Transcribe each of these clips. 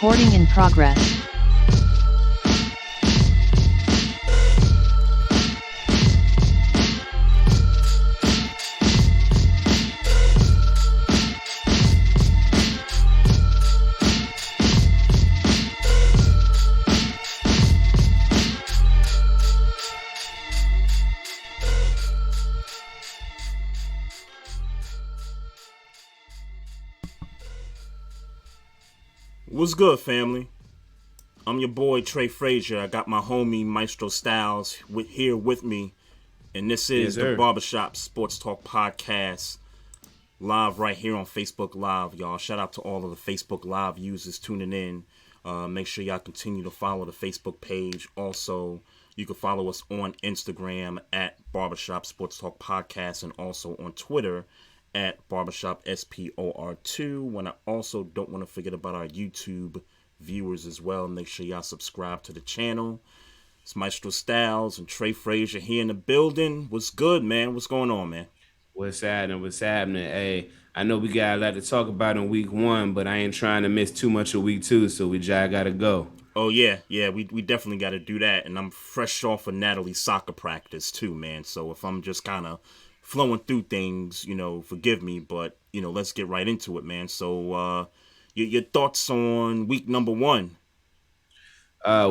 Recording in progress. What's good, family? I'm your boy Trey Fraser. I got my homie Maestro here with me, and this is the Barbershop Sports Talk Podcast, live right here on Facebook Live, y'all. Shout out to all of the Facebook Live users tuning in. Make sure y'all continue to follow the Facebook page. Also, you can follow us on Instagram at Barbershop Sports Talk Podcast, and also on Twitter at Barbershop SPOR2. When I also don't want to forget about our YouTube viewers as well. Make sure y'all subscribe to the channel. It's Maestro Styles and Trey Fraser here in the building. What's good, man? What's going on, man? What's happening? Hey, I know we got a lot to talk about in week 1, but I ain't trying to miss too much of week 2, so we just gotta go. Oh, yeah, we definitely got to do that. And I'm fresh off of Natalie's soccer practice, too, man. So if I'm just kind of flowing through things, forgive me, but, let's get right into it, man. So, your thoughts on week number 1?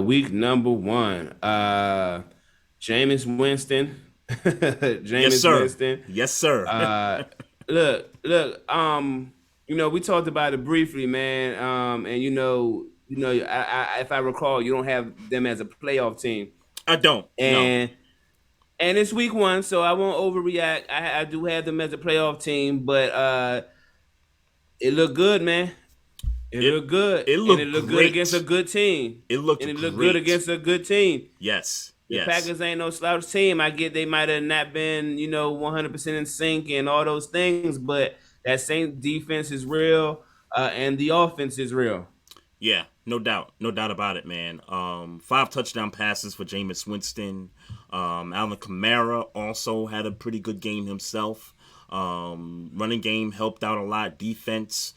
Week number 1, Jameis Winston. Yes, sir. Winston. Yes, sir. Look, we talked about it briefly, man. And if I recall, you don't have them as a playoff team. I don't. And it's week 1, so I won't overreact. I do have them as a playoff team, but it looked good, man. It looked good. It looked good against a good team. It looked good against a good team. Yes. The Packers ain't no slouch team. I get they might have not been, 100% in sync and all those things, but that same defense is real, and the offense is real. Yeah, no doubt about it, man. 5 touchdown passes for Jameis Winston. Alvin Kamara also had a pretty good game himself. Running game helped out a lot. Defense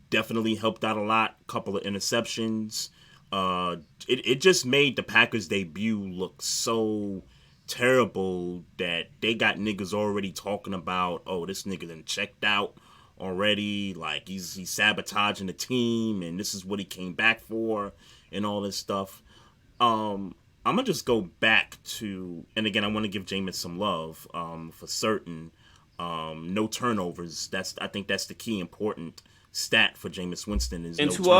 definitely helped out a lot. Couple of interceptions. It just made the Packers' debut look so terrible that they got niggas already talking about, oh, this nigga done checked out already, like he's sabotaging the team, and this is what he came back for, and all this stuff. I'm gonna just go back to, and again, I want to give Jameis some love, for certain. No turnovers. I think that's the key important stat for Jameis Winston is. And no to turnovers.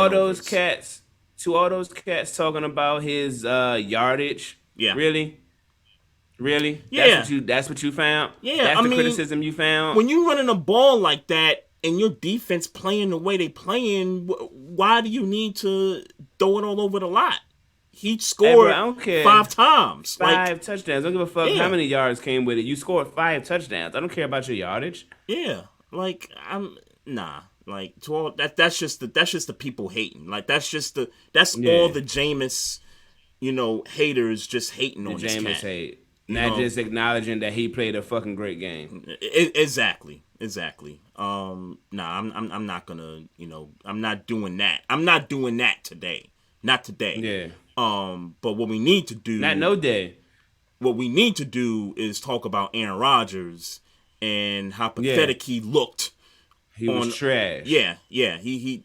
all those cats talking about his yardage. Yeah. Really? Yeah. That's what you found? Yeah. That's the criticism you found? When you running a ball like that and your defense playing the way they playing, why do you need to throw it all over the lot? He scored 5 times. 5 touchdowns. Don't give a fuck how many yards came with it. You scored 5 touchdowns. I don't care about your yardage. Yeah. Nah. Like, to all that's just the people hating. Like, that's all the Jameis, haters just hating on this cat. Jameis hate. Not just acknowledging that he played a fucking great game. Exactly. I'm not gonna, I'm not doing that. I'm not doing that today. Not today. Yeah. But what we need to do. Not no day. What we need to do is talk about Aaron Rodgers and how pathetic he looked. He was trash. Yeah.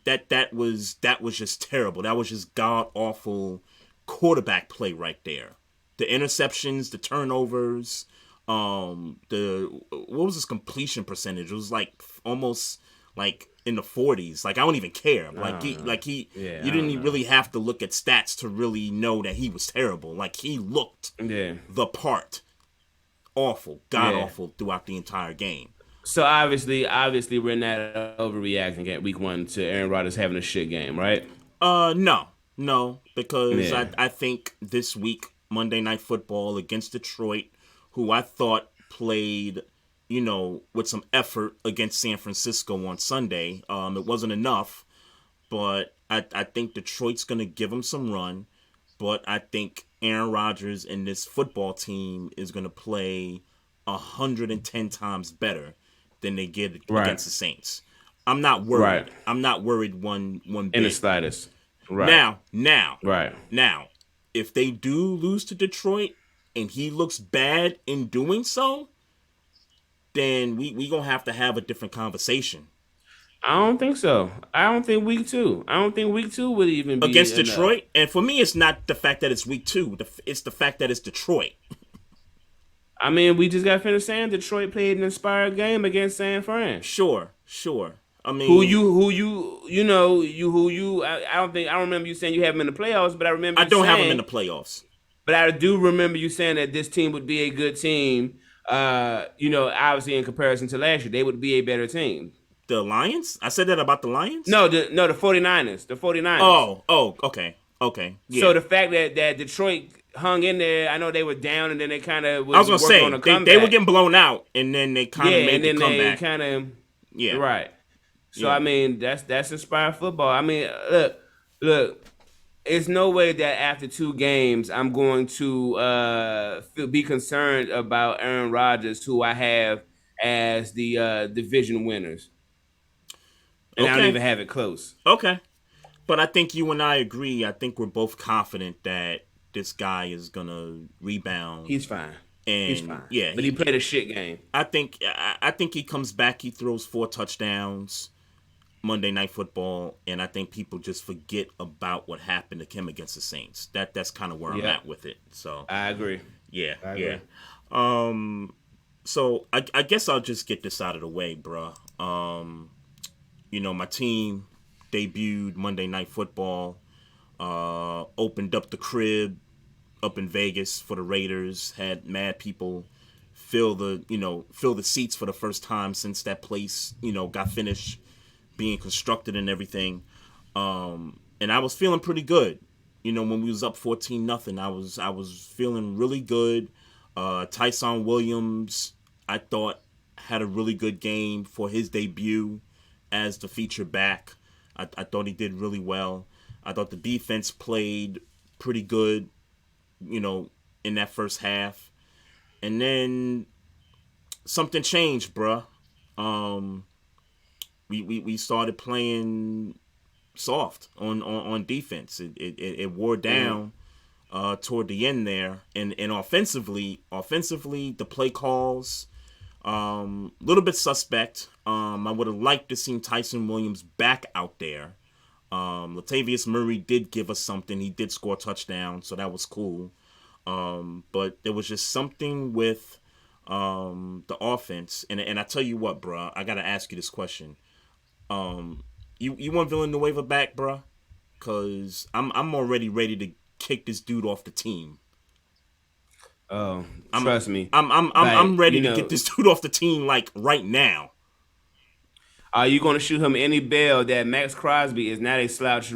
That was just terrible. That was just god awful quarterback play right there. The interceptions, the turnovers, what was his completion percentage? It was like almost like in the 40s. Like, I don't even care. You didn't really have to look at stats to really know that he was terrible. Like, he looked the part. Awful, god awful throughout the entire game. So obviously we're not overreacting at week 1 to Aaron Rodgers having a shit game, right? No, because I think this week, Monday Night Football against Detroit, who I thought played, with some effort against San Francisco on Sunday. It wasn't enough, but I think Detroit's going to give them some run. But I think Aaron Rodgers and this football team is going to play 110 times better than they did against the Saints. I'm not worried. Right. I'm not worried one bit. In the slightest. Right. Now, if they do lose to Detroit and he looks bad in doing so, then we gonna have to have a different conversation. I don't think so. I don't think week two. I don't think week two would even be Against enough. Detroit, and for me, it's not the fact that it's week two. It's the fact that it's Detroit. I mean, we just got finished saying Detroit played an inspired game against San Fran. Sure. I mean, I don't remember you saying you have them in the playoffs, but I remember I you don't have them in saying, the playoffs. but I do remember you saying that this team would be a good team. Obviously in comparison to last year, they would be a better team. The Lions? I said that about the Lions? No, the 49ers. The 49ers. Okay. So Yeah. the fact that Detroit hung in there, I know they were down and then they kind of I was was gonna working on say a comeback. they were getting blown out and then they kind of Yeah, made and the then they comeback. kind of Yeah. right. So Yeah. I mean, that's inspired football. I mean, look. It's no way that after 2 games I'm going to be concerned about Aaron Rodgers, who I have as the division winners, and I don't Okay. even have it close. Okay. But I think you and I agree. I think we're both confident that this guy is gonna rebound. He's fine. He's And fine. yeah, But he played a shit game. I think he comes back. He throws 4 touchdowns Monday Night Football, and I think people just forget about what happened to him against the Saints. That's kind of where I'm at with it. So I agree. yeah, I agree. yeah. So I guess I'll just get this out of the way, bruh. My team debuted Monday Night Football. Opened up the crib up in Vegas for the Raiders. Had mad people fill the seats for the first time since that place got finished being constructed and everything. And I was feeling pretty good. When we was up 14-0, I was feeling really good. Tyson Williams, I thought, had a really good game for his debut as the feature back. I thought he did really well. I thought the defense played pretty good, in that first half. And then something changed, bruh. We started playing soft on defense. It wore down toward the end there. And offensively, the play calls, little bit suspect. I would have liked to seen Tyson Williams back out there. Latavius Murray did give us something. He did score a touchdown, so that was cool. But there was just something with the offense. And I tell you what, bro, I got to ask you this question. You want Villanueva back, bro? Because I'm already ready to kick this dude off the team. Oh, trust me. I'm ready to get this dude off the team, like, right now. Are you going to shoot him any bail that Max Crosby is not a slouch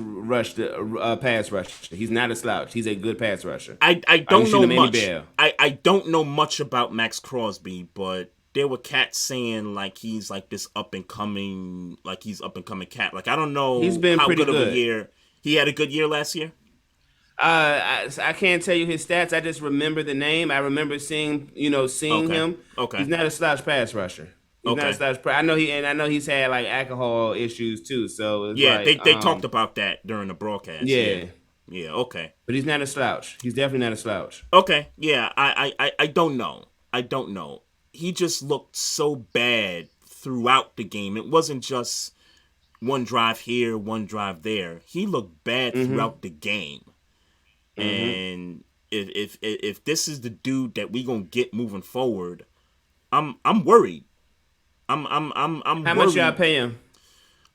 pass rusher? He's not a slouch. He's a good pass rusher. I don't know much. Bail? I don't know much about Max Crosby, but there were cats saying like he's like this up and coming cat. Like, I don't know. He's been how pretty good of a year. He had a good year last year. I can't tell you his stats. I just remember the name. I remember seeing him. Okay. He's not a slouch pass rusher. He's not a slouch. I know he's had like alcohol issues too. So it's they talked about that during the broadcast. Yeah. Okay. But he's not a slouch. He's definitely not a slouch. Okay. Yeah. I don't know. He just looked so bad throughout the game. It wasn't just one drive here, one drive there. He looked bad throughout the game. And if this is the dude that we gonna get moving forward, I'm worried. I'm How worried. much y'all pay him?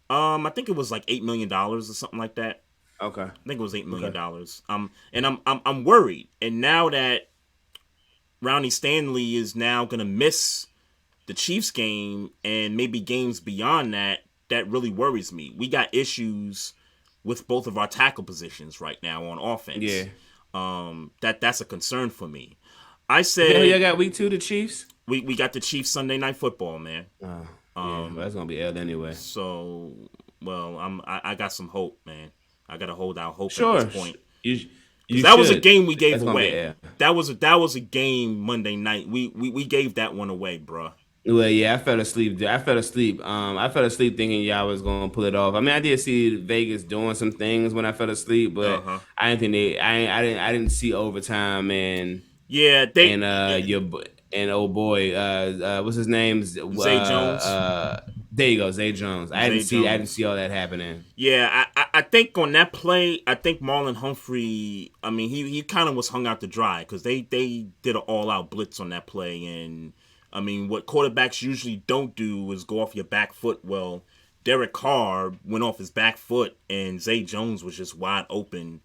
I think it was like $8 million or something like that. Okay. I think it was $8 million. And I'm worried. And now that Ronnie Stanley is now gonna miss the Chiefs game and maybe games beyond that, that really worries me. We got issues with both of our tackle positions right now on offense. Yeah. That's a concern for me. I said, y'all got week 2 the Chiefs? We got the Chiefs Sunday Night Football, man. Well, that's gonna be L anyway. So, well, I got some hope, man. I gotta hold out hope Sure. at this point. That was a game we gave That's away. That was a game Monday night. We gave that one away, bruh. Well, yeah, I fell asleep. I fell asleep. I fell asleep thinking y'all was gonna pull it off. I mean, I did see Vegas doing some things when I fell asleep, Uh but huh. I didn't think they. I didn't see overtime Yeah, and your and old boy what's his name? Zay Jones. There you go, Zay Jones. Zay I didn't Jones. see all that happening. Yeah, I think on that play, I think Marlon Humphrey. I mean, he kind of was hung out to dry because they did an all out blitz on that play, and I mean, what quarterbacks usually don't do is go off your back foot. Well, Derek Carr went off his back foot, and Zay Jones was just wide open,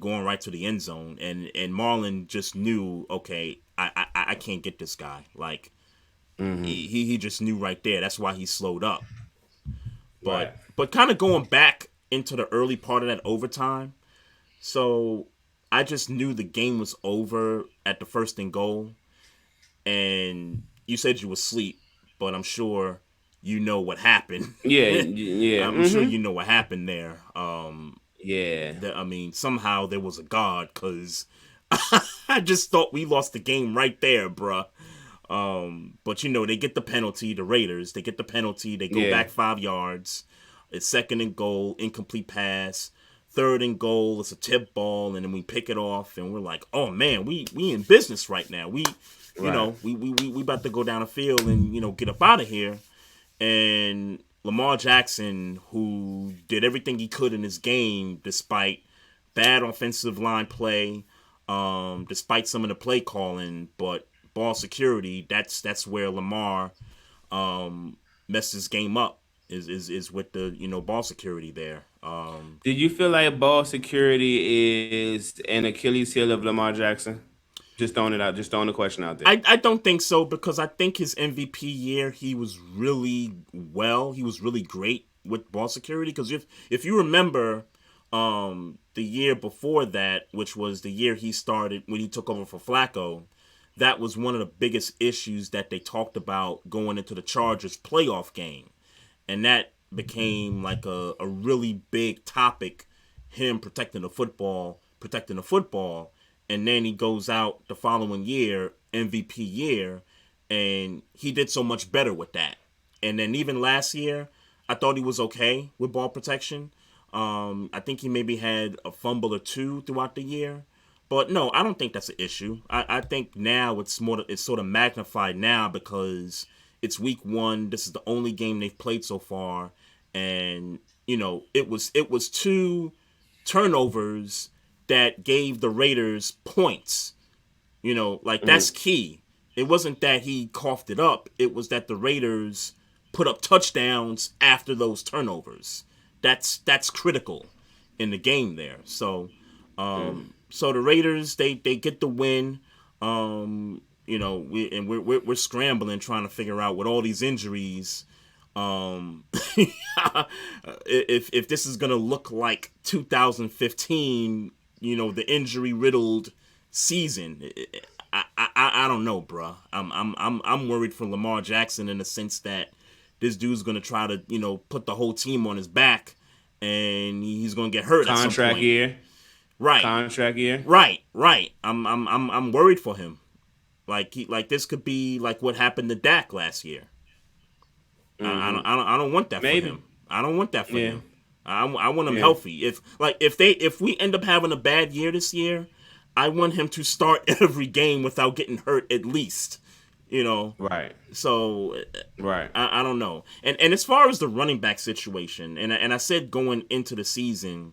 going right to the end zone, and Marlon just knew, okay, I can't get this guy. Like Hmm. he just knew right there. That's why he slowed up. Right. But kind of going back into the early part of that overtime, so I just knew the game was over at the first and goal. And you said you were asleep, but I'm sure you know what happened. Yeah. Yeah. I'm sure Hmm. you know what happened there. Yeah. I mean, somehow there was a God, because I just thought we lost the game right there, bruh. But they get the penalty. The Raiders, they get the penalty. They go Yeah. back 5 yards. It's second and goal, incomplete pass. Third and goal, it's a tip ball, and then we pick it off, and we're like, oh man, we in business right now. Right. We about to go down the field and get up out of here. And Lamar Jackson, who did everything he could in this game, despite bad offensive line play, despite some of the play calling, but ball security, that's where Lamar messed his game up. Is with the ball security there. Did you feel like ball security is an Achilles heel of Lamar Jackson? Just throwing it out. Just throwing the question out there. I don't think so, because I think his MVP year he was really well. He was really great with ball security, because if you remember, the year before that, which was the year he started when he took over for Flacco, that was one of the biggest issues that they talked about going into the Chargers playoff game, and that became like a really big topic. Him protecting the football, and then he goes out the following year, MVP year, and he did so much better with that. And then even last year, I thought he was okay with ball protection. I think he maybe had a fumble or two throughout the year, but no, I don't think that's an issue. I think now it's sort of magnified now because it's week one. This is the only game they've played so far, and it was two turnovers that gave the Raiders points. Like that's Mhm. key. It wasn't that he coughed it up. It was that the Raiders put up touchdowns after those turnovers. That's critical in the game there. So the Raiders they get the win. We're scrambling trying to figure out with all these injuries. If this is gonna look like 2015, the injury riddled season. I don't know, bruh. I'm worried for Lamar Jackson in the sense that this dude's gonna try to put the whole team on his back, and he's gonna get hurt at some Contract point. year. Right, Contract year. right. I'm worried for him. Like this could be like what happened to Dak last year. Hmm. I don't want that for Maybe. him. I don't want that for Yeah. him. I want him Yeah. healthy. If we end up having a bad year this year, I want him to start every game without getting hurt at least. You know. Right. So Right. I don't know. And as far as the running back situation, and I said going into the season,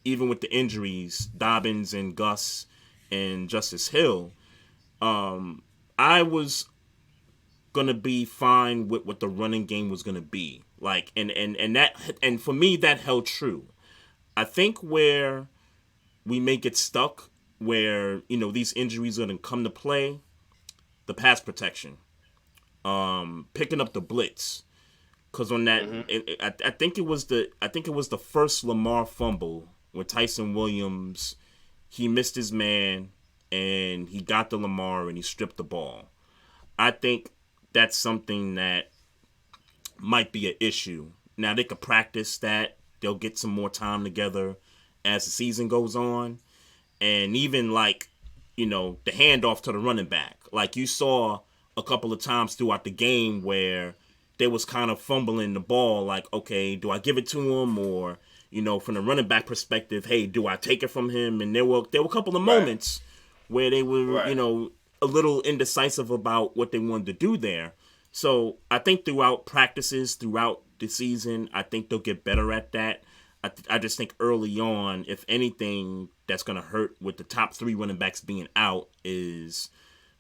even with the injuries, Dobbins and Gus and Justice Hill, I was gonna be fine with what the running game was gonna be. Like and for me that held true. I think where we may get stuck, where these injuries are gonna come to play, the pass protection, picking up the blitz. Cause on that, Hmm. I think it was the first Lamar fumble with Tyson Williams. He missed his man, and he got the Lamar and he stripped the ball. I think that's something that might be an issue. Now they could practice that. They'll get some more time together as the season goes on, and even like the handoff to the running back. Like you saw a couple of times throughout the game where they was kind of fumbling the ball, like, okay, do I give it to him, or from the running back perspective, hey, do I take it from him? And there were a couple of Right. moments where they were, Right. a little indecisive about what they wanted to do there. So I think throughout practices, throughout the season, I think they'll get better at that. I just think early on, if anything, that's going to hurt with the top three running backs being out is,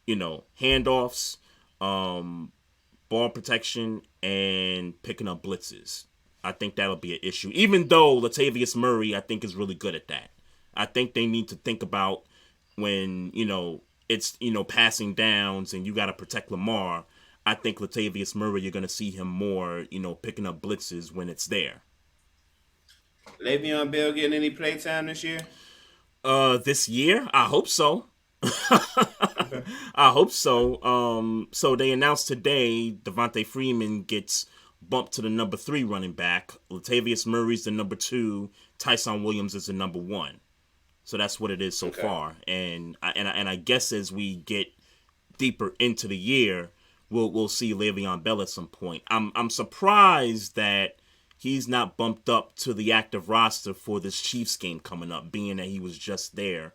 handoffs, ball protection, and picking up blitzes. I think that'll be an issue. Even though Latavius Murray, I think, is really good at that. I think they need to think about when, it's, passing downs and you got to protect Lamar. I think Latavius Murray, you're going to see him more, picking up blitzes when it's there. Le'Veon Bell getting any play time this year? This year, I hope so. Okay. I hope so. So they announced today Devontae Freeman gets bumped to the number 3 running back. Latavius Murray's the number 2. Tyson Williams is the number 1. So that's what it is so Okay. far. And I guess as we get deeper into the year, we'll see Le'Veon Bell at some point. I'm surprised that he's not bumped up to the active roster for this Chiefs game coming up, being that he was just there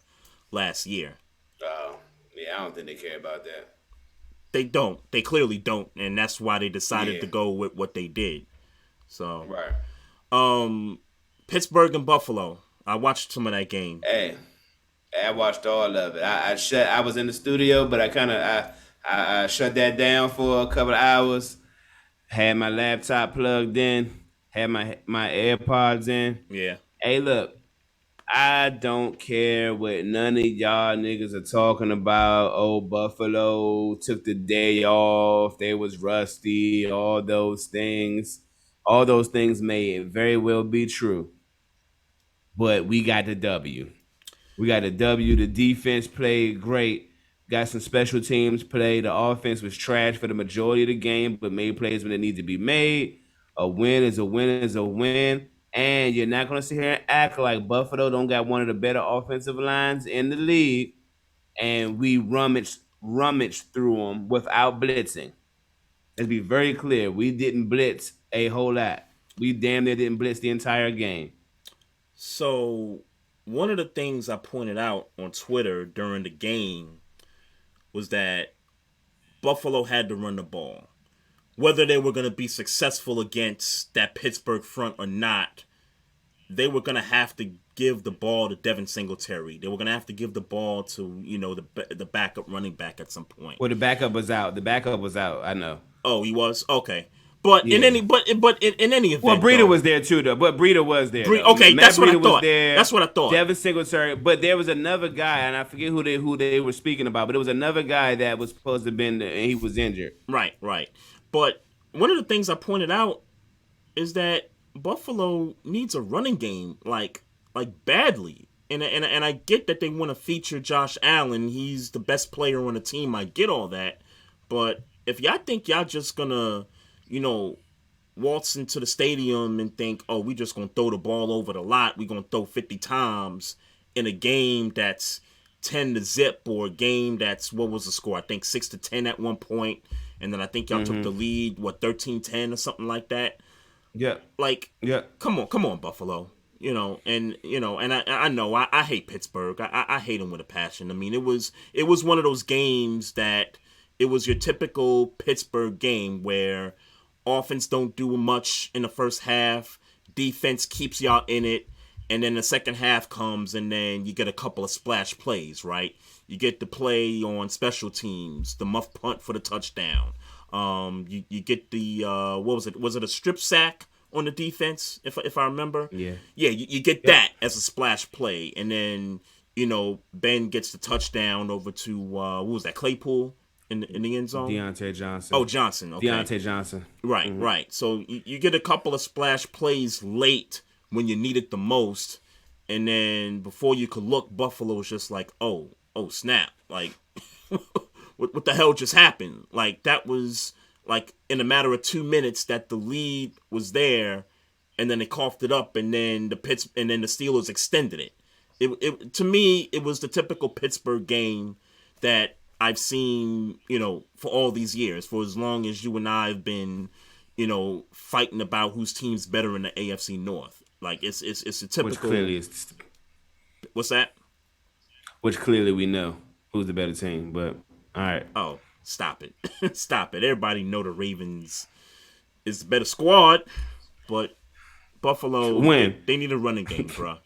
last year. Oh, yeah, I don't think they care about that. They don't. They clearly don't, and that's why they decided Yeah. to go with what they did. So, Right. Pittsburgh and Buffalo. I watched some of that game. Hey, I watched all of it. I was in the studio, but I shut that down for a couple of hours. Had my laptop plugged in. Had my AirPods in. Yeah. Hey, look, I don't care what none of y'all niggas are talking about. Oh, Buffalo took the day off. They was rusty. All those things. All those things may very well be true. But we got the W. We got a W. The defense played great. Got some special teams play. The offense was trash for the majority of the game, but made plays when it needs to be made. A win is a win is a win. And you're not going to sit here and act like Buffalo don't got one of the better offensive lines in the league, and we rummaged through them without blitzing. Let's be very clear. We didn't blitz a whole lot. We damn near didn't blitz the entire game. So, one of the things I pointed out on Twitter during the game was that Buffalo had to run the ball. Whether they were going to be successful against that Pittsburgh front or not, they were going to have to give the ball to Devin Singletary. They were going to have to give the ball to, the backup running back at some point. Well, the backup was out. I know. Oh, he was? Okay. But Yeah. in any event, Well, Breida though, was there too, though. But Breida was there. Though. okay, Matt that's what I Breida thought. Was there. That's what I thought. Devin Singletary, but there was another guy, and I forget who they were speaking about. But there was another guy that was supposed to have been there, and he was injured. Right. But one of the things I pointed out is that Buffalo needs a running game, like badly. And I get that they want to feature Josh Allen. He's the best player on the team. I get all that. But if y'all think y'all just gonna, waltz into the stadium and think, oh, we just gonna throw the ball over the lot, we gonna throw 50 times in a game that's 10-0, or a game that's, what was the score? I think 6-10 at one point, and then I think y'all took the lead, 13-10 or something like that. Yeah. Come on, Buffalo. And I know I hate Pittsburgh. I hate them with a passion. I mean, it was one of those games that it was your typical Pittsburgh game where offense don't do much in the first half, defense keeps y'all in it, and then the second half comes, and then you get a couple of splash plays, right? You get the play on special teams, the muff punt for the touchdown. You get the what was it? Was it a strip sack on the defense? If I remember, Yeah. You get that as a splash play, and then Ben gets the touchdown over to what was that? Claypool in the end zone. Deontay Johnson. Oh, Johnson. Okay. Deontay Johnson. Right. So you get a couple of splash plays late when you need it the most, and then before you could look, Buffalo was just like, oh snap, like what the hell just happened? Like that was like in a matter of 2 minutes that the lead was there, and then they coughed it up, and then the Steelers extended it. It to me it was the typical Pittsburgh game that I've seen, for all these years, for as long as you and I have been, fighting about whose team's better in the AFC North. Like it's a which typical. clearly is What's that? which clearly we know who's the better team. But all right, Oh, stop it, stop it! Everybody know the Ravens is the better squad, but Buffalo they win. they need a running game, bro.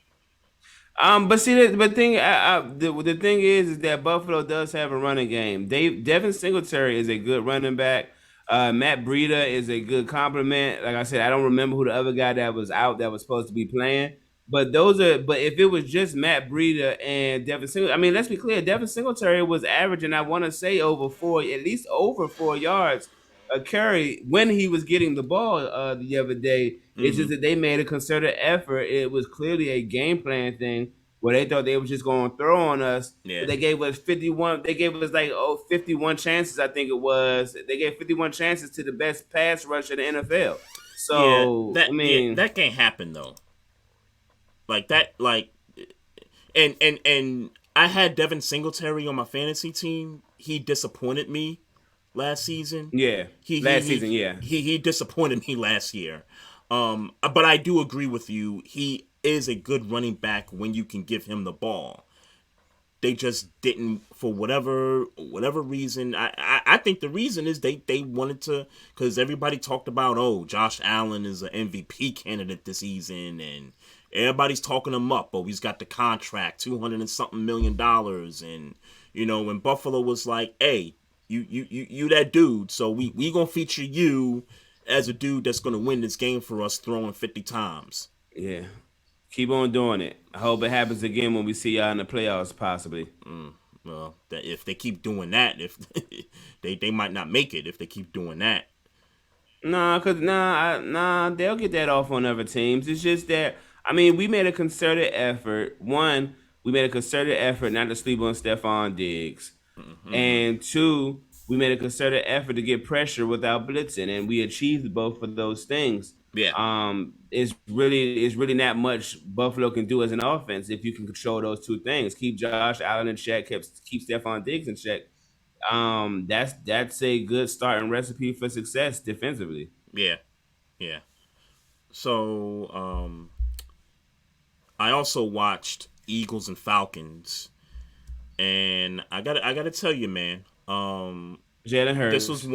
But see, the thing is that Buffalo does have a running game. Devin Singletary is a good running back. Matt Breida is a good compliment. Like I said, I don't remember who the other guy that was out that was supposed to be playing. But those are. But if it was just Matt Breida and Devin Singletary, I mean, let's be clear. Devin Singletary was averaging, I want to say, at least over 4 yards a carry when he was getting the ball the other day. It's just Mm-hmm. that they made a concerted effort. It was clearly a game plan thing where they thought they were just going to throw on us. Yeah, But they gave us 51. They gave us like 51 chances. I think it was. They gave 51 chances to the best pass rusher in the NFL. yeah, So I yeah, mean, that can't happen though. Like that, like, and I had Devin Singletary on my fantasy team. He disappointed me last season. yeah, He he last he season, yeah, he disappointed me last year. But I do agree with you. He is a good running back when you can give him the ball. They just didn't for whatever reason. I think the reason is they wanted to, because everybody talked about, oh, Josh Allen is an MVP candidate this season, and everybody's talking him up. Oh, he's got the contract, $200 and something $1 million, and when Buffalo was like, hey, you that dude, so we gonna feature you as a dude that's gonna win this game for us, throwing 50 times. yeah. Keep on doing it. I hope it happens again when we see y'all in the playoffs, possibly. Well, that if they keep doing that, if they might not make it if they keep doing that. They'll get that off on other teams. It's just that I mean, we made a concerted effort. One, we made a concerted effort not to sleep on Stephon Diggs, Mm-hmm. and two, we made a concerted effort to get pressure without blitzing, and we achieved both of those things. Yeah, It's really not much Buffalo can do as an offense if you can control those two things. Keep Josh Allen in check, keep Stephon Diggs in check. That's a good starting recipe for success defensively. yeah, yeah. So I also watched Eagles and Falcons, and I gotta tell you, man. Jalen This was Hurts.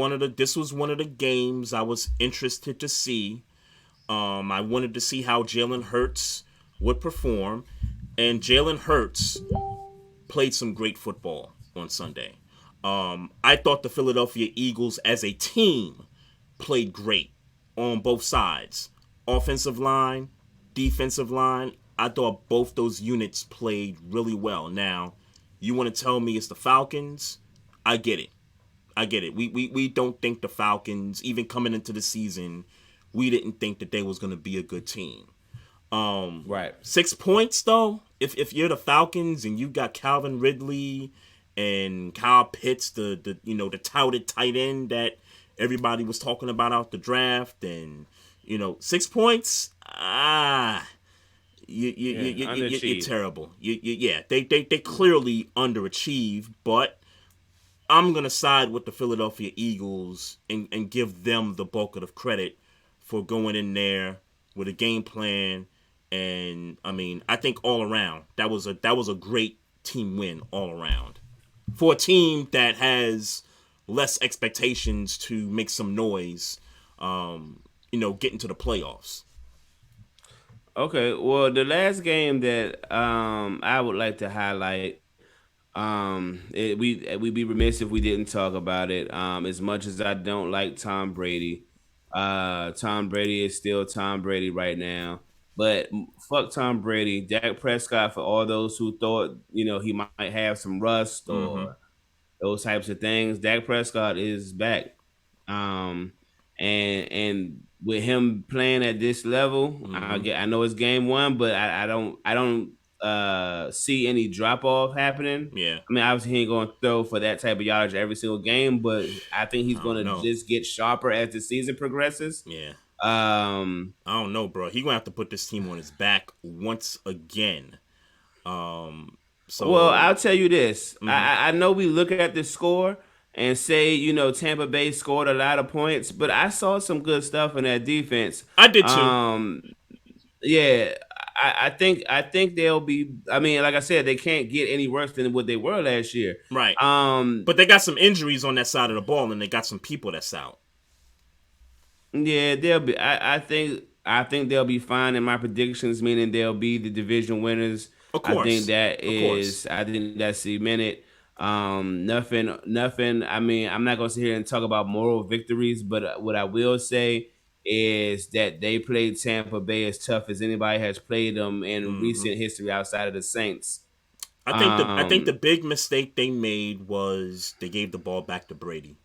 one of the games I was interested to see. I wanted to see how Jalen Hurts would perform, and Jalen Hurts played some great football on Sunday. I thought the Philadelphia Eagles as a team played great on both sides. Offensive line, defensive line. I thought both those units played really well. Now, you want to tell me it's the Falcons? I get it. I get it. We don't think the Falcons, even coming into the season, we didn't think that they was going to be a good team. Right. 6 points though. If you're the Falcons and you got Calvin Ridley and Kyle Pitts, the touted tight end that everybody was talking about out the draft, and 6 points, Yeah, you're underachieved. terrible. Yeah, they clearly underachieved, but I'm gonna side with the Philadelphia Eagles and give them the bulk of the credit for going in there with a game plan. And I mean, I think all around that was a great team win all around for a team that has less expectations to make some noise. Getting to the playoffs. Okay. Well, the last game that I would like to highlight, we'd be remiss if we didn't talk about it. As much as I don't like Tom Brady, Tom Brady is still Tom Brady right now. But fuck Tom Brady, Dak Prescott, for all those who thought he might have some rust Mm-hmm. or those types of things. Dak Prescott is back. Um, and with him playing at this level, Mm-hmm. I know it's game one, but I don't see any drop off happening. Yeah. I mean, obviously he ain't going to throw for that type of yardage every single game, but I think he's I going don't to know. just get sharper as the season progresses. Yeah. Um, I don't know, bro. He gonna have to put this team on his back once again. Well, So, I'll tell you this. mhm. I know we look at the score and say, Tampa Bay scored a lot of points, but I saw some good stuff in that defense. I did too. Um, yeah, I think they'll be. I mean, like I said, they can't get any worse than what they were last year. Right. Um, But they got some injuries on that side of the ball, and they got some people that's out. Yeah, they'll be. I think they'll be fine in my predictions, meaning they'll be the division winners. Of I think course. that Of course. is. I think that's cemented. Nothing. I mean, I'm not gonna sit here and talk about moral victories, but what I will say is that they played Tampa Bay as tough as anybody has played them in Hmm. recent history outside of the Saints. I think the Um, big mistake they made was they gave the ball back to Brady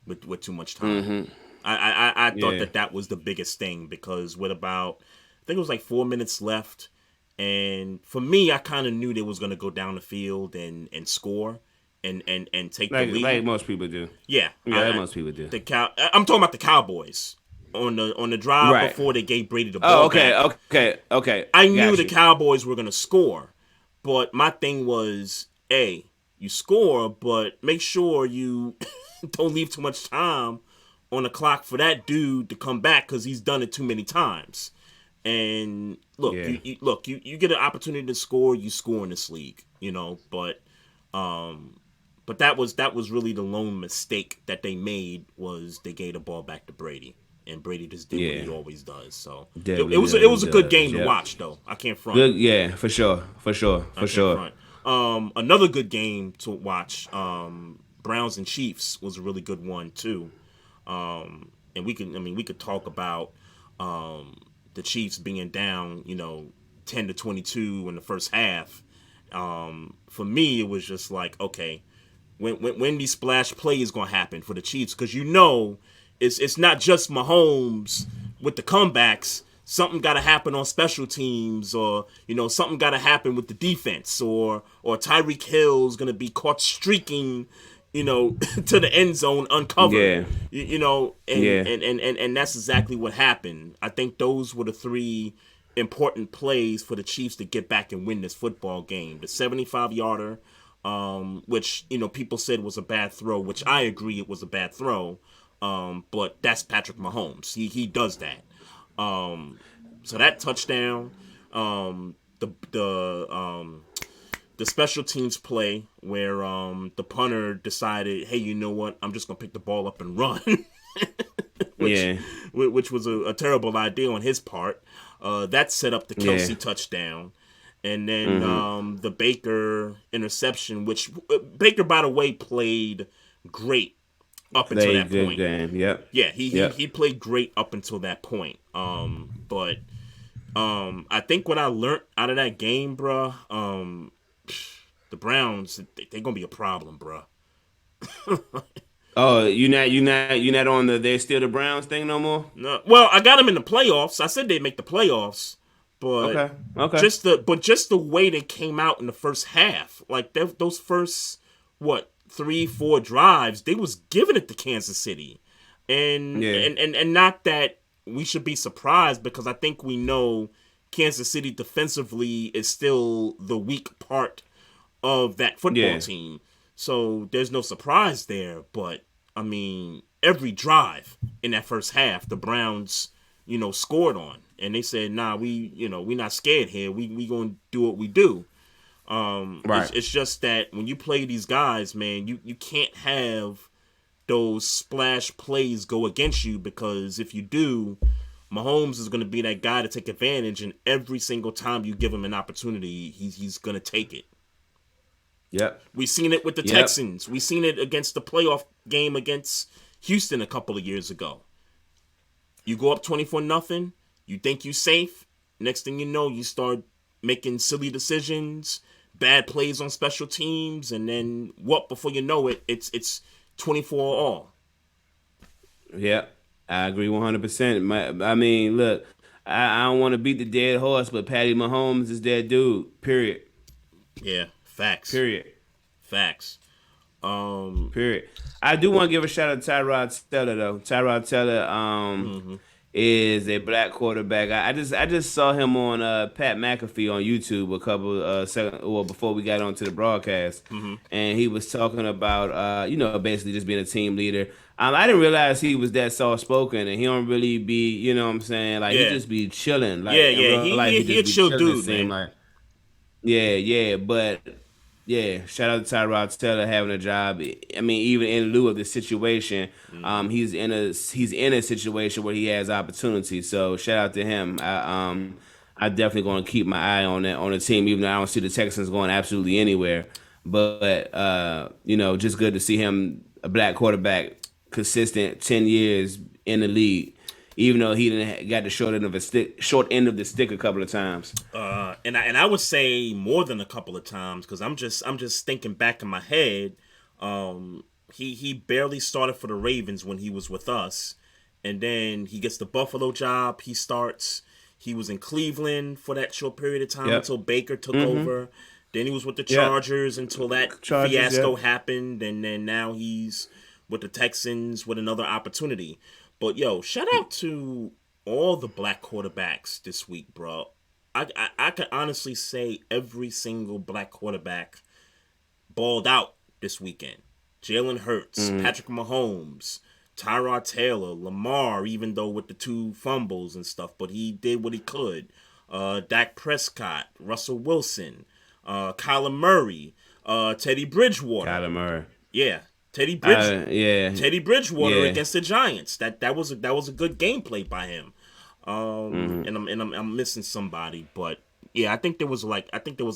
with too much time. hmm I thought yeah, that was the biggest thing because with about I think it was like 4 minutes left, and for me, I kind of knew they was gonna go down the field and score and take the like lead. most people do. Yeah, Yeah, like most people do. I'm talking about the Cowboys on the drive Right. before they gave Brady the Oh, ball okay, back. okay. I knew Got the you. Cowboys were gonna score, but my thing was, a you score, but make sure you don't leave too much time on the clock for that dude to come back because he's done it too many times. And look, Yeah, you get an opportunity to score, you score in this league, um, but that was really the lone mistake that they made was they gave the ball back to Brady, and Brady just did what yeah. he always does. So it Definitely was does it what he was a good does. game to Yep. watch, though. I can't front. Good. Yeah, for sure, for sure, I for can't sure. front. Another good game to watch. Browns and Chiefs was a really good one too. And we could talk about the Chiefs being down, 10-22 in the first half. For me, it was just like, okay, when these splash plays gonna happen for the Chiefs? Because it's not just Mahomes with the comebacks. Something got to happen on special teams, or something got to happen with the defense, or Tyreek Hill's gonna be caught streaking, to the end zone uncovered. Yeah, And, yeah. and that's exactly what happened. I think those were the three important plays for the Chiefs to get back and win this football game. The 75-yarder, which people said was a bad throw, which I agree it was a bad throw. But that's Patrick Mahomes. He does that. So that touchdown, the special teams play where the punter decided, hey, you know what? I'm just gonna pick the ball up and run, which Yeah, which was a terrible idea on his part. That set up the yeah. Kelsey touchdown, and then Mm-hmm. the Baker interception, which Baker, by the way, played great up until Played that good point. game. Yep, Yeah, he yep. played great up until that point. But I think what I learned out of that game, bruh, the Browns, they're gonna be a problem, bruh. Oh, you not on the they're still the Browns thing no more. No, well, I got them in the playoffs. I said they'd make the playoffs, but Okay, okay. just the way they came out in the first half, like those first what 3-4 drives, they was giving it to Kansas City, and Yeah, and and and not that we should be surprised because I think we know Kansas City defensively is still the weak part of that football yeah, team. So there's no surprise there. But I mean, every drive in that first half, the Browns, scored on, and they said, "Nah, we not scared here. We gonna do what we do." It's right. it's just that when you play these guys, man, you can't have those splash plays go against you because if you do, Mahomes is going to be that guy to take advantage, and every single time you give him an opportunity, he's going to take it. Yep, We've seen it with the yep. Texans. We've seen it against the playoff game against Houston a couple of years ago. You go up 24-0, you think you safe. Next thing you know, you start making silly decisions, bad plays on special teams, and then what? Before you know it, it's 24 all. Yep, I agree 100%. I mean, look, I don't want to beat the dead horse, but Patty Mahomes is that dude. Period. Yeah, facts, Period. facts. Um, Period. I do want to give a shout out to Tyrod Taylor though. Tyrod Taylor, mhm. is a black quarterback. I just saw him on Pat McAfee on YouTube a couple seconds well before we got onto the broadcast, and he was talking about basically just being a team leader. I didn't realize he was that soft spoken, and he don't really be, you know what I'm saying, like he Yeah, just be chilling, like yeah, in yeah. real life He he he a just be chill chilling. It dude, seemed man. like yeah, but yeah, shout out to Tyrod Taylor having a job. I mean, even in lieu of the situation, he's in a situation where he has opportunity. So shout out to him. I definitely going to keep my eye on that on the team, even though I don't see the Texans going absolutely anywhere. But just good to see him, a black quarterback, consistent 10 years in the league, even though he didn't got the short end of the stick a couple of times. And I would say more than a couple of times because I'm just thinking back in my head. He barely started for the Ravens when he was with us, and then he gets the Buffalo job. He starts. He was in Cleveland for that short period of time Yep. until Baker took over. Then he was with the Yep. Chargers until that Chargers. fiasco Yep. happened, and then now he's with the Texans with another opportunity. But yo, shout out to all the black quarterbacks this week, bro. I can honestly say every single black quarterback balled out this weekend. Jalen Hurts, Patrick Mahomes, Tyrod Taylor, Lamar, even though with the 2 fumbles and stuff, but he did what he could. Dak Prescott, Russell Wilson, Kyler Murray, Teddy Bridgewater. Kyler Murray. Yeah, Yeah. Teddy Bridgewater Yeah. against the Giants. That was a good gameplay by him. And I'm missing somebody, but yeah, I think there was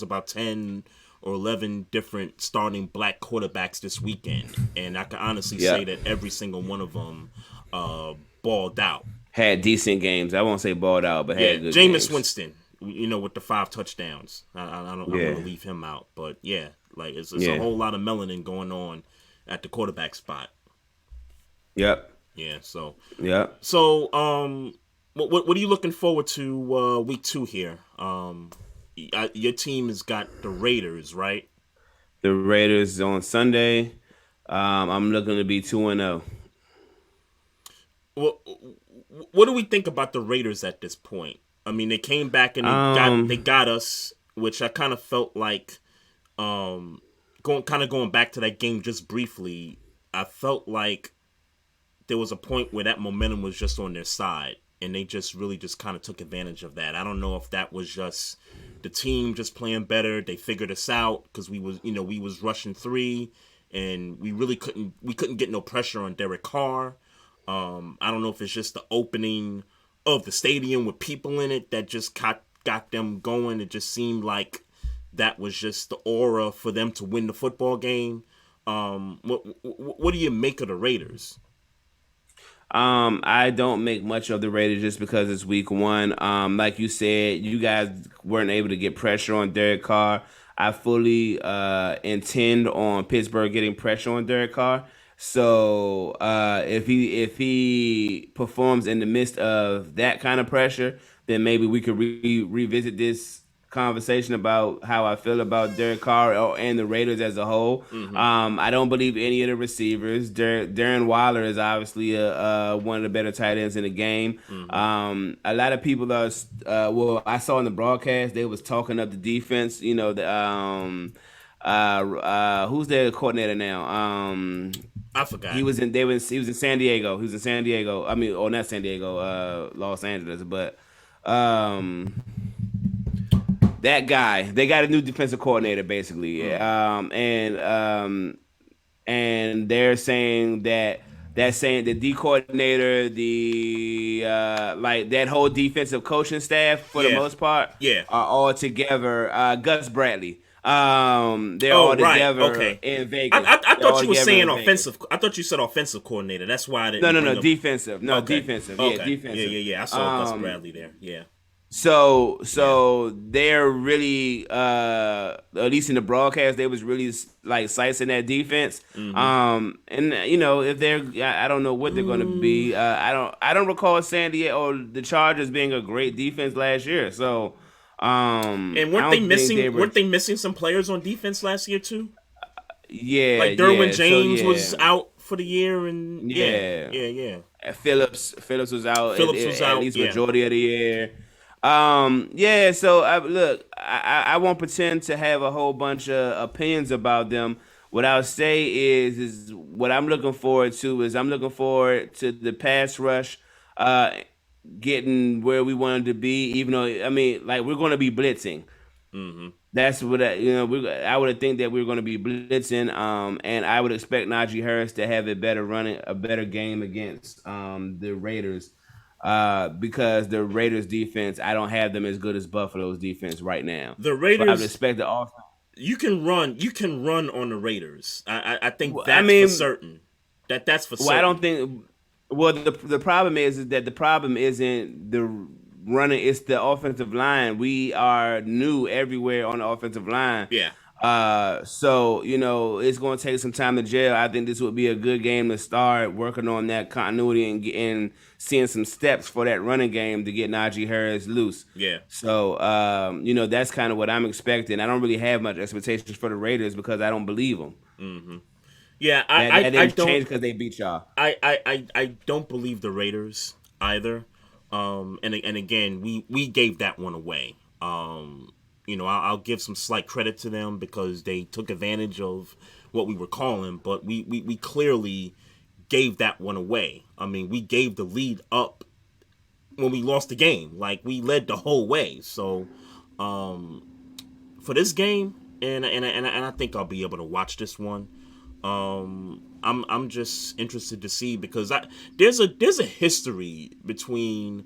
about 10 or 11 different starting black quarterbacks this weekend, and I can honestly say that every single one of them balled out. Had decent games. I won't say balled out, but Yeah, had good Jameis games. Winston, with the 5 touchdowns. I don't Yeah. want to leave him out, but yeah, like it's a Yeah. whole lot of melanin going on at the quarterback spot. Yep. Yeah, so Yep. So, what are you looking forward to week 2 here? Your team has got the Raiders, right? The Raiders on Sunday. I'm looking to be 2-0. What what do we think about the Raiders at this point? I mean, they came back and they Um, got us, which I kind of felt like going back to that game just briefly. I felt like there was a point where that momentum was just on their side, and they just really just kind of took advantage of that. I don't know if that was just the team just playing better. They figured us out because we was rushing 3, and we couldn't get no pressure on Derek Carr. I don't know if it's just the opening of the stadium with people in it that just got them going. It just seemed like that was just the aura for them to win the football game. What do you make of the Raiders? I don't make much of the Raiders just because it's week 1. Like you said, you guys weren't able to get pressure on Derek Carr. I fully intend on Pittsburgh getting pressure on Derek Carr. So if he performs in the midst of that kind of pressure, then maybe we could revisit this conversation about how I feel about Derek Carr and the Raiders as a whole. I don't believe any of the receivers. Darren Waller is obviously one of the better tight ends in the game. A lot of people are. I saw in the broadcast they was talking up the defense. You know who's their coordinator now? I forgot. He was in San Diego. He was in San Diego. I mean, or not San Diego, Los Angeles, but that guy. They got a new defensive coordinator, basically. And they're saying the D coordinator, the like that whole defensive coaching staff for the Yeah. most part, Yeah. are all together. Gus Bradley. They're Oh, all right. together Okay. in Vegas. I They're all thought you were together saying in Vegas. offensive. I thought you said offensive coordinator. That's why I didn't. No, bring up- defensive. No, Okay. defensive. Okay. Yeah, defensive. Yeah. I saw Gus Bradley there. Yeah. So they're really at least in the broadcast they was really like slicing that defense. And if they're I don't know what they're going to be. I don't recall San Diego or the Chargers being a great defense last year. So And I weren't don't they think missing? they were- Weren't they missing some players on defense last year too? Yeah, Like Derwin yeah, so James yeah. was out for the year, and Yeah. yeah. Phillips was out Phillips was at out. least Yeah, majority of the year. Yeah. So look, I won't pretend to have a whole bunch of opinions about them. What I'll say is what I'm looking forward to is I'm looking forward to the pass rush, uh, getting where we wanted to be. Even though I mean, like we're going to be blitzing. That's what I would think that we are going to be blitzing, and I would expect Najee Harris to have a better game against the Raiders, because the Raiders defense, I don't have them as good as Buffalo's defense right now. the So I would Raiders. expect the offense. You can run on the Raiders. I think I that's for mean, certain. That's for well, I don't certain. think. Well, the problem is that the problem isn't the running; it's the offensive line. We are new everywhere on the offensive line. Yeah. So it's going to take some time to gel. I think this would be a good game to start working on that continuity and seeing some steps for that running game to get Najee Harris loose. Yeah. So that's kind of what I'm expecting. I don't really have much expectations for the Raiders because I don't believe them. Yeah, That I didn't don't change because they beat y'all. I don't believe the Raiders either. And again, we gave that one away. I'll give some slight credit to them because they took advantage of what we were calling, but we clearly gave that one away. I mean, we gave the lead up when we lost the game. Like, we led the whole way. So, for this game, and I think I'll be able to watch this one. I'm just interested to see because there's a history between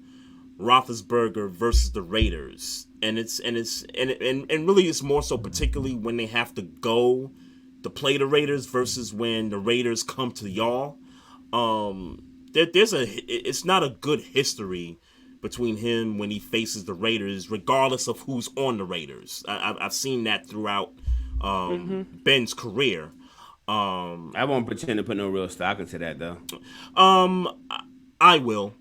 Roethlisberger versus the Raiders, and really it's more so particularly when they have to go to play the Raiders versus when the Raiders come to y'all. It's not a good history between him when he faces the Raiders, regardless of who's on the Raiders. I've seen that throughout Ben's career. I won't pretend to put no real stock into that though. I will.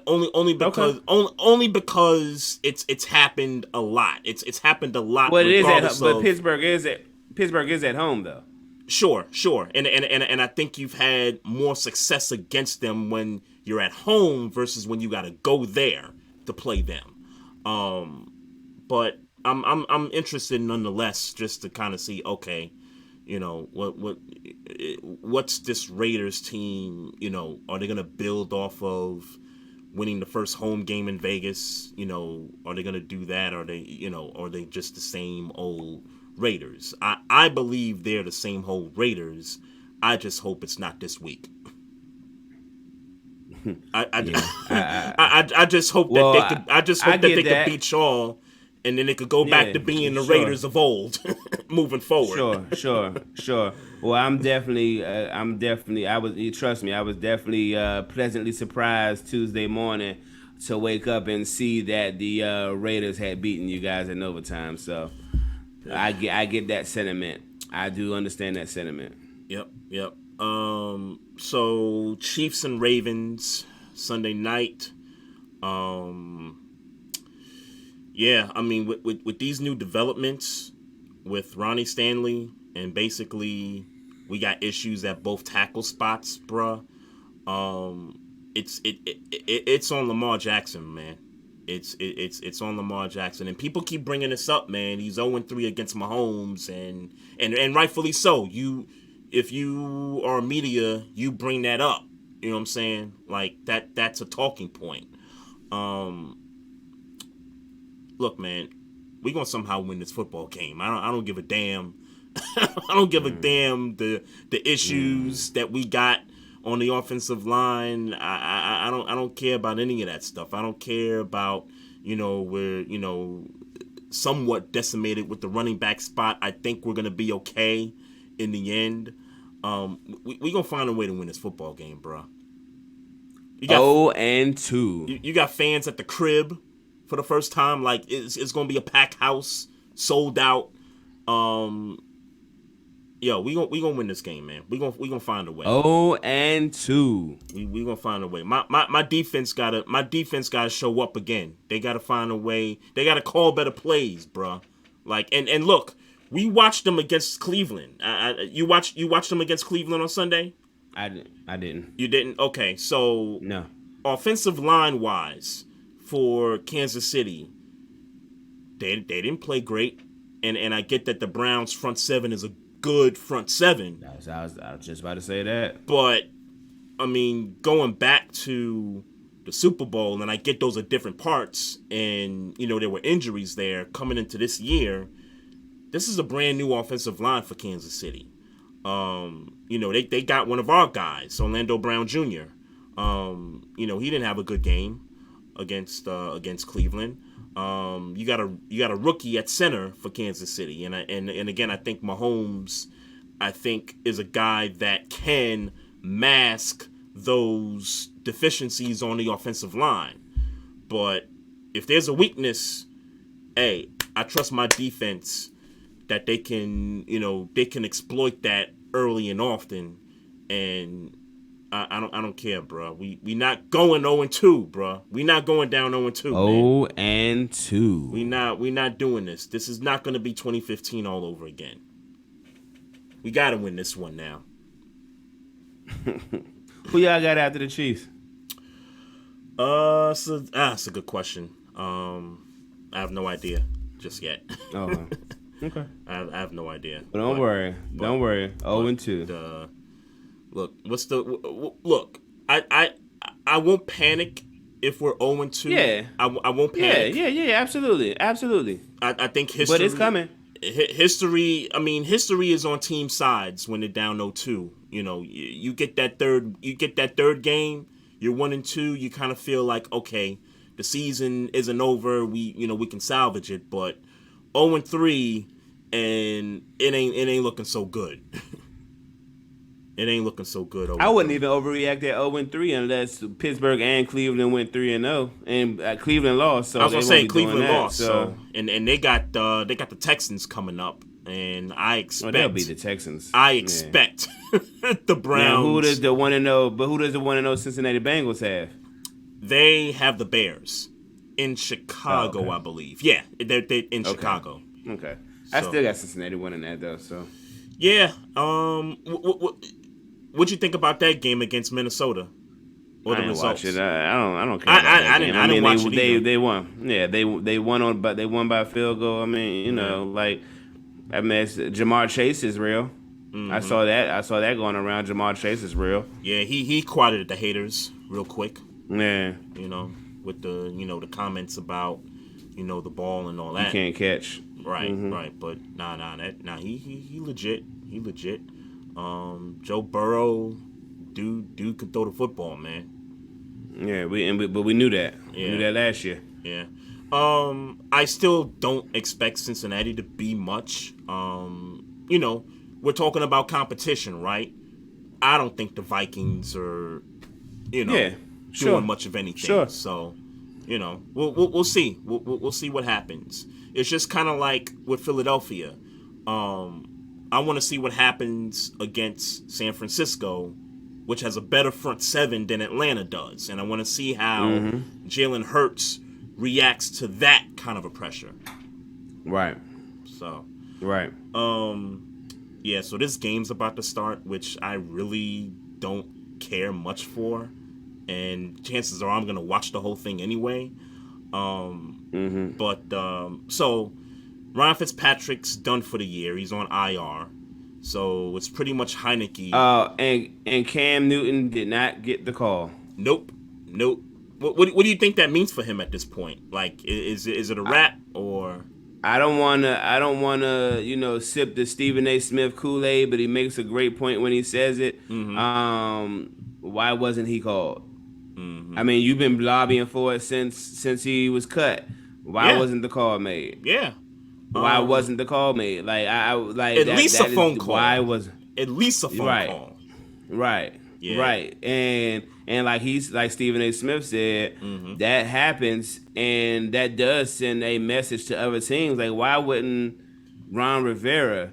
Only because Okay. only because it's happened a lot. It's happened a lot. Well, it is Regardless but of Pittsburgh is at home though. sure, and I think you've had more success against them when you're at home versus when you got to go there to play them. But I'm interested nonetheless just to kind of see, okay, what's this Raiders team? Are they gonna build off of winning the first home game in Vegas? Are they gonna do that? Or are they just the same old Raiders? I believe they're the same old Raiders. I just hope it's not this week. I just hope that they could. I just hope that they could beat y'all, and then they could go back to being the Raiders of old, moving forward. Sure. Well, I'm definitely. You trust me. I was definitely pleasantly surprised Tuesday morning to wake up and see that the Raiders had beaten you guys in overtime. So I get that sentiment. I do understand that sentiment. Yep. So Chiefs and Ravens Sunday night. Yeah, I mean, with these new developments with Ronnie Stanley, and basically we got issues at both tackle spots, bruh. It's on Lamar Jackson, man. It's on Lamar Jackson, and people keep bringing this up, man. He's 0-3 against Mahomes, and rightfully so. If you are media, you bring that up. You know what I'm saying? Like that's a talking point. Look, man, we gonna somehow win this football game. I don't give a damn. I don't give a damn the issues that we got on the offensive line. I don't care about any of that stuff. I don't care about we're somewhat decimated with the running back spot. I think we're gonna be okay in the end. We gonna find a way to win this football game, bro. You got 0-2. You got fans at the crib for the first time. Like it's gonna be a packed house, sold out. We gonna win this game, man. We gonna find a way. 0-2. We gonna find a way. My defense gotta show up again. They gotta find a way. They gotta call better plays, bro. Like and look, we watched them against Cleveland. You watched them against Cleveland on Sunday. I didn't. You didn't? Okay, so No. offensive line wise for Kansas City, they didn't play great, and I get that the Browns front seven is a good front seven. I was just about to say that. But I mean, going back to the Super Bowl, and I get those are different parts, and there were injuries there coming into this year. This is a brand new offensive line for Kansas City. They got one of our guys, Orlando Brown Jr. He didn't have a good game against Cleveland. You got a rookie at center for Kansas City, and again, I think Mahomes, is a guy that can mask those deficiencies on the offensive line. But if there's a weakness, hey, I trust my defense that they can exploit that early and often, and I don't care, bro. We not going 0-2, bro. We not going down 0-2. 0-2. We not doing this. This is not going to be 2015 all over again. We got to win this one now. Who y'all got after the Chiefs? That's a good question. I have no idea just yet. Oh, okay. I have no idea. But don't worry. 0-2. Look? I won't panic if we're 0-2. Yeah. I won't panic. Yeah. Absolutely. I think history. But it's coming. History is on team sides when they're down 0-2. You get that third game, you're 1-2, you kind of feel like, okay, the season isn't over, we can salvage it, but 0-3 and it ain't looking so good. It ain't looking so good. I wouldn't even overreact at 0-3 unless Pittsburgh and Cleveland went 3-0, and Cleveland lost. So I was gonna say Cleveland lost. So and they got the Texans coming up, and I expect they'll be the Texans. I expect the Browns. Now, who does the 1-0? But who does the 1-0 Cincinnati Bengals have? They have the Bears in Chicago, I believe. Yeah, they're in Chicago. Okay, I still got Cincinnati winning that though. So yeah. What'd you think about that game against Minnesota? Or the results? Watch it. I don't care. I didn't watch it either. They won. Yeah, they won they won by a field goal. I mean, Jamar Chase is real. Mm-hmm. I saw that going around. Jamar Chase is real. Yeah, he quieted the haters real quick. Yeah. With the comments about the ball and all that. You can't catch. Right, right. But he legit. He legit. Joe Burrow, dude could throw the football, man. Yeah, but we knew that. Yeah. We knew that last year. Yeah. I still don't expect Cincinnati to be much. We're talking about competition, right? I don't think the Vikings are, doing much of anything. Sure. So, we'll see. We'll see what happens. It's just kind of like with Philadelphia. I want to see what happens against San Francisco, which has a better front seven than Atlanta does. And I want to see how Jalen Hurts reacts to that kind of a pressure. Right. So. Right. Yeah, so this game's about to start, which I really don't care much for. And chances are I'm going to watch the whole thing anyway. But, so Ryan Fitzpatrick's done for the year. He's on IR. So it's pretty much Heineke. And Cam Newton did not get the call. Nope. What do you think that means for him at this point? Like, is it a wrap or? I don't wanna sip the Stephen A. Smith Kool-Aid, but he makes a great point when he says it. Why wasn't he called? I mean, you've been lobbying for it since he was cut. Why wasn't the call made? Yeah. Why wasn't the call made? Like at least a phone call. Why was at least a phone call? Right. Yeah. Right. And like Stephen A. Smith said, that happens, and that does send a message to other teams. Like, why wouldn't Ron Rivera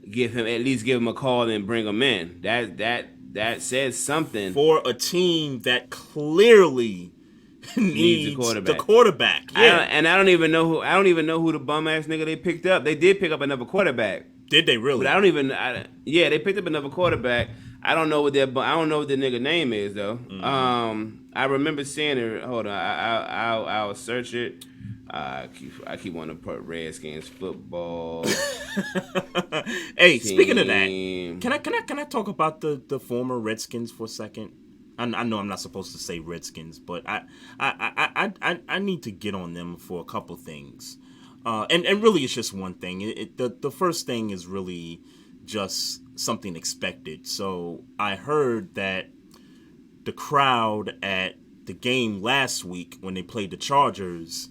give him a call and bring him in? That says something for a team that clearly needs the quarterback. Yeah. I don't even know who the bum ass nigga they picked up. They did pick up another quarterback. Did they really? But they picked up another quarterback. I don't know what that, but I don't know what the nigga name is though. Mm-hmm. I remember seeing it. Hold on, I'll search it. I keep wanting to put Redskins football Hey, speaking of that, team. can I talk about the former Redskins for a second? I know I'm not supposed to say Redskins, but I need to get on them for a couple things. And really it's just one thing. The first thing is really just something expected. So I heard that the crowd at the game last week when they played the Chargers,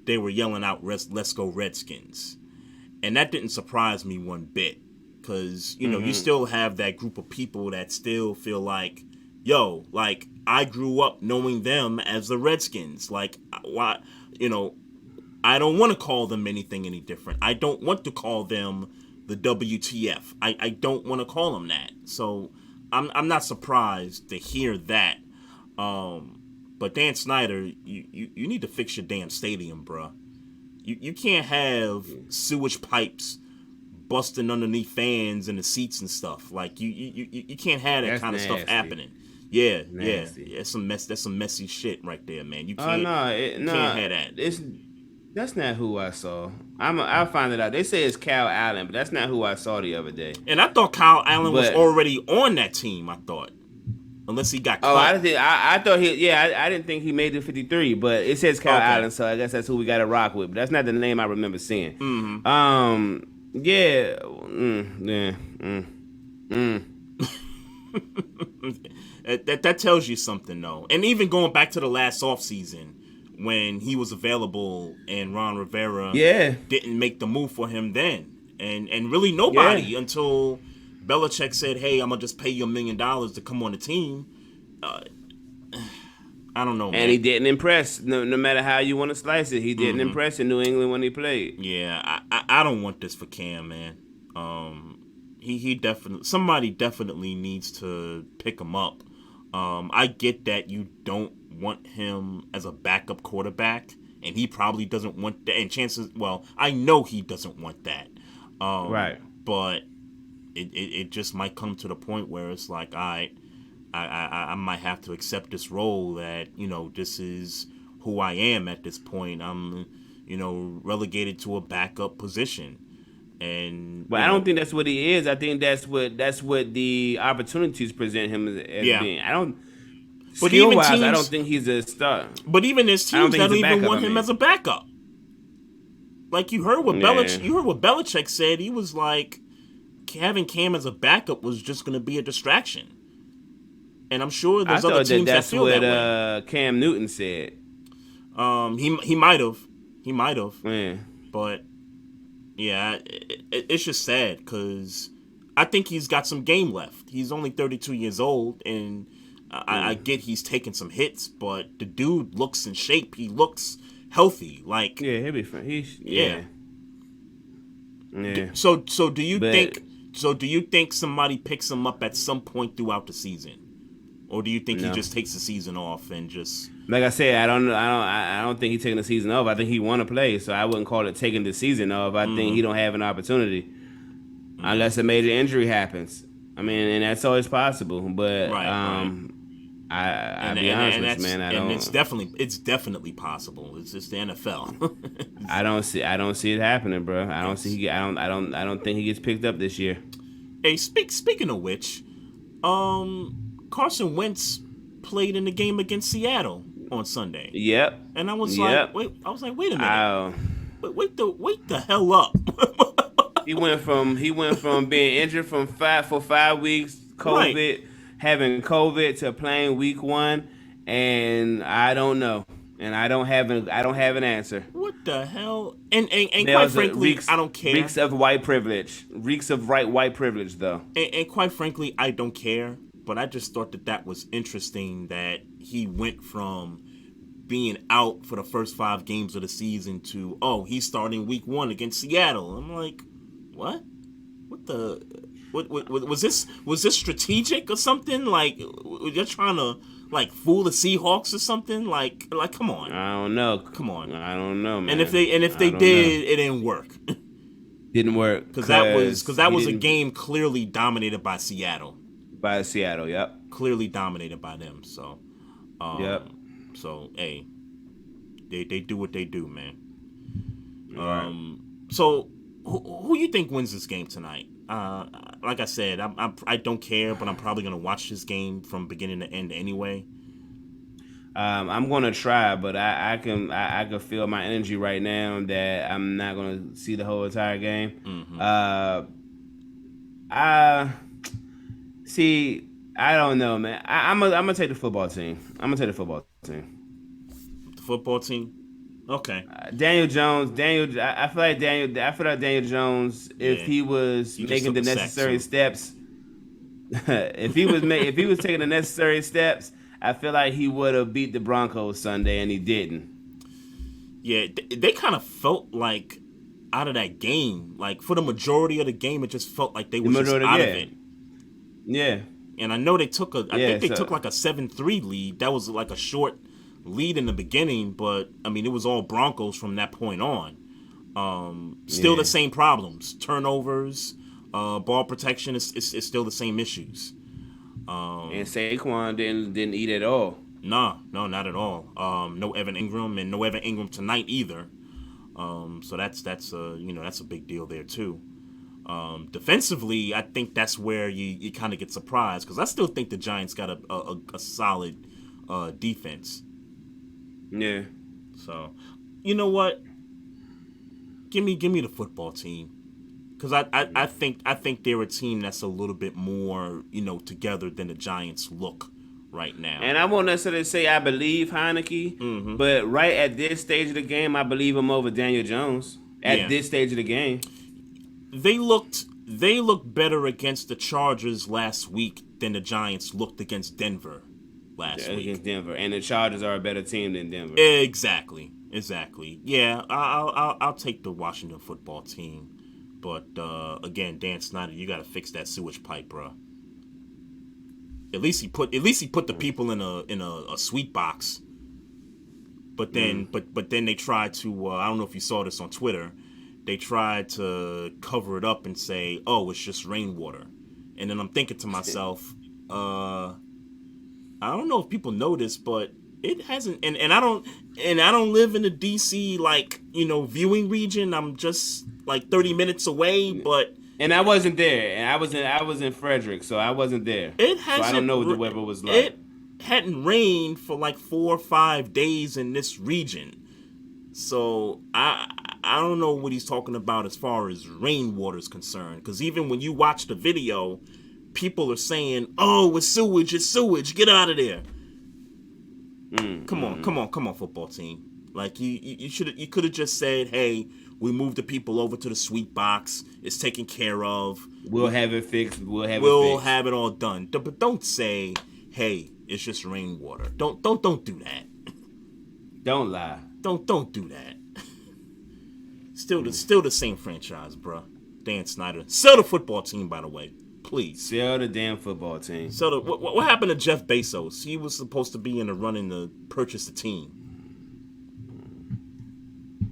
they were yelling out "Let's go Redskins," and that didn't surprise me one bit, because you still have that group of people that still feel like, yo, like I grew up knowing them as the Redskins. Like, why, I don't want to call them anything any different. I don't want to call them the WTF. I don't want to call them that. So I'm not surprised to hear that. But Dan Snyder, you need to fix your damn stadium, bruh. You can't have sewage pipes busting underneath fans and the seats and stuff. Like you can't have that That's kind of nasty. stuff happening. Yeah, Nasty. yeah. That's some messy shit right there, man. You Oh can't no, can't have that. That's not who I saw. I'll find it out. They say it's Cal Allen, but that's not who I saw the other day. And I thought Kyle Allen was But already on that team. I thought, unless he got oh, cut. I didn't think I thought I didn't think he made the 53, but it says Cal Okay. Allen, so I guess that's who we got to rock with. But that's not the name I remember seeing. Mm-hmm. Yeah, that tells you something, though. And even going back to the last offseason when he was available and Ron Rivera didn't make the move for him then. And really nobody until Belichick said, hey, I'm going to just pay you $1 million to come on the team. I don't know, man. And he didn't impress. No matter how you want to slice it, he didn't impress in New England when he played. Yeah, I don't want this for Cam, man. He definitely, somebody definitely needs to pick him up. I get that you don't want him as a backup quarterback, and he probably doesn't want that. And chances, well, I know he doesn't want that. Right. But it just might come to the point where it's like, all right, I might have to accept this role that, this is who I am at this point. I'm, relegated to a backup position. And But I don't think that's what he is. I think that's what the opportunities present him as being. I don't. But skill even wise, teams, I don't think he's a star. But even there's teams that don't even want him I mean. as a backup. Like you heard what Belichick said. He was like, having Cam as a backup was just going to be a distraction. And I'm sure there's other teams that feel that way. That's what Cam Newton said. He might have. Yeah. But yeah, it's just sad because I think he's got some game left. He's only 32 years old, and I get he's taking some hits, but the dude looks in shape. He looks healthy. Like, yeah, he'll be fine. Yeah. So do you think somebody picks him up at some point throughout the season? Or do you think he just takes the season off and just, like I said, I don't think he's taking the season off. I think he want to play, so I wouldn't call it taking the season off. I think he don't have an opportunity unless a major injury happens. I mean, and that's always possible. But I'll be honest with you, man. I don't. It's definitely possible. It's just the NFL. I don't see it happening, bro. I don't think he gets picked up this year. Hey, speaking of which, Carson Wentz played in the game against Seattle on Sunday. Yep. And I was like, wait a minute. Wait the hell up. He went from being injured for 5 weeks, COVID, having COVID, to playing week 1, and I don't know. And I don't have an answer. What the hell? And quite frankly, I don't care. Reeks of white privilege. Reeks of white privilege, though. And quite frankly, I don't care. But I just thought that was interesting that he went from being out for the first 5 games of the season to, he's starting week 1 against Seattle. I'm like, what? What was this strategic or something? Like, you're trying to fool the Seahawks or something? Like come on. I don't know. Come on. I don't know, man. And if they did, it didn't work. Didn't work because that was a game clearly dominated by Seattle. By Seattle, yep. Clearly dominated by them. So, Yep. hey, they do what they do, man. All right. So, who you think wins this game tonight? Like I said, I don't care, but I'm probably gonna watch this game from beginning to end anyway. I'm gonna try, but I can feel my energy right now that I'm not gonna see the whole entire game. I see. I don't know, man. I'm gonna take the football team. I'm gonna take the football team. The football team. Okay. Daniel Jones. I feel like Daniel Jones, if Yeah. he was He just making the took a sack, necessary too. steps, if he was taking the necessary steps, I feel like he would have beat the Broncos Sunday, and he didn't. Yeah, they kind of felt like out of that game. Like for the majority of the game, it just felt like they were just out of it. Yeah. And I know they took I think they so- took like a 7-3 lead. That was like a short lead in the beginning, but I mean it was all Broncos from that point on. Still the same problems, turnovers, ball protection is still the same issues. And Saquon didn't eat at all. No, not at all. No Evan Ingram and no Evan Ingram tonight either. So that's a big deal there too. Defensively, I think that's where you kind of get surprised because I still think the Giants got a solid defense. Yeah. So, you know what? Give me the football team because I think they're a team that's a little bit more together than the Giants look right now. And I won't necessarily say I believe Heineke, but right at this stage of the game, I believe him over Daniel Jones. At this stage of the game, they looked better against the Chargers last week than the Giants looked against Denver last week. Against Denver, and the Chargers are a better team than Denver. Exactly. Yeah, I'll take the Washington football team, but again, Dan Snyder, you got to fix that sewage pipe, bro. At least he put the people in a sweet box. But then but then they tried to I don't know if you saw this on Twitter. They tried to cover it up and say, "Oh, it's just rainwater." And then I'm thinking to myself, I don't know if people know this, but it hasn't. And I don't live in the DC viewing region. I'm just like 30 minutes away, but. And I wasn't there, and I was in Frederick, so I wasn't there. It hasn't. So I don't know what the weather was like. It hadn't rained for like 4 or 5 days in this region, so I don't know what he's talking about as far as rainwater is concerned. Because even when you watch the video, people are saying, "Oh, it's sewage, get out of there." Come on, football team. Like you could have just said, "Hey, we moved the people over to the sweet box. It's taken care of. We'll have it fixed. We'll have it all done." But don't say, "Hey, it's just rainwater." Don't do that. Don't lie. Don't do that. Still the same franchise, bro. Dan Snyder. Sell the football team, by the way. Please. Sell the damn football team. So what happened to Jeff Bezos? He was supposed to be in the running to purchase the team.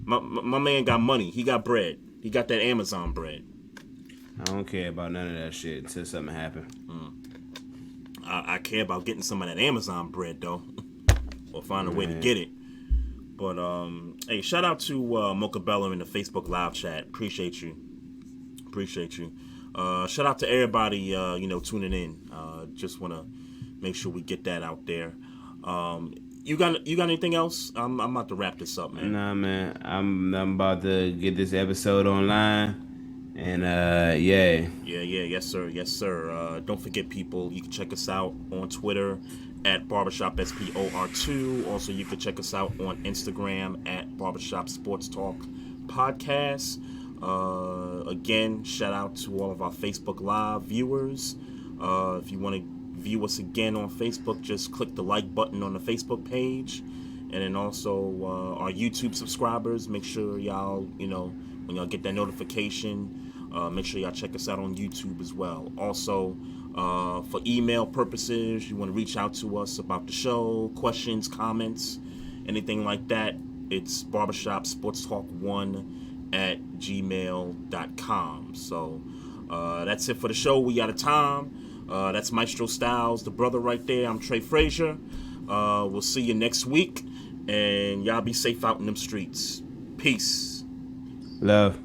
My man got money. He got bread. He got that Amazon bread. I don't care about none of that shit until something happens. I care about getting some of that Amazon bread though, or find a way to get it. But hey, shout out to Mocha Bella in the Facebook live chat. Appreciate you. Shout out to everybody tuning in. Just want to make sure we get that out there. You got anything else? I'm about to wrap this up, man. Nah, man. I'm about to get this episode online. And yeah. Yes sir. Don't forget, people, you can check us out on Twitter at Barbershop SPOR2. Also, you can check us out on Instagram at Barbershop Sports Talk Podcast. Again, shout out to all of our Facebook Live viewers. If you want to view us again on Facebook, just click the like button on the Facebook page. And then also our YouTube subscribers, make sure y'all, when y'all get that notification, make sure y'all check us out on YouTube as well. Also, for email purposes, you want to reach out to us about the show, questions, comments, anything like that, it's barbershopsportstalk1@gmail.com. So that's it for the show. We out of time. That's Maestro Styles, the brother right there. I'm Trey Fraser. We'll see you next week, and y'all be safe out in them streets. Peace. Love.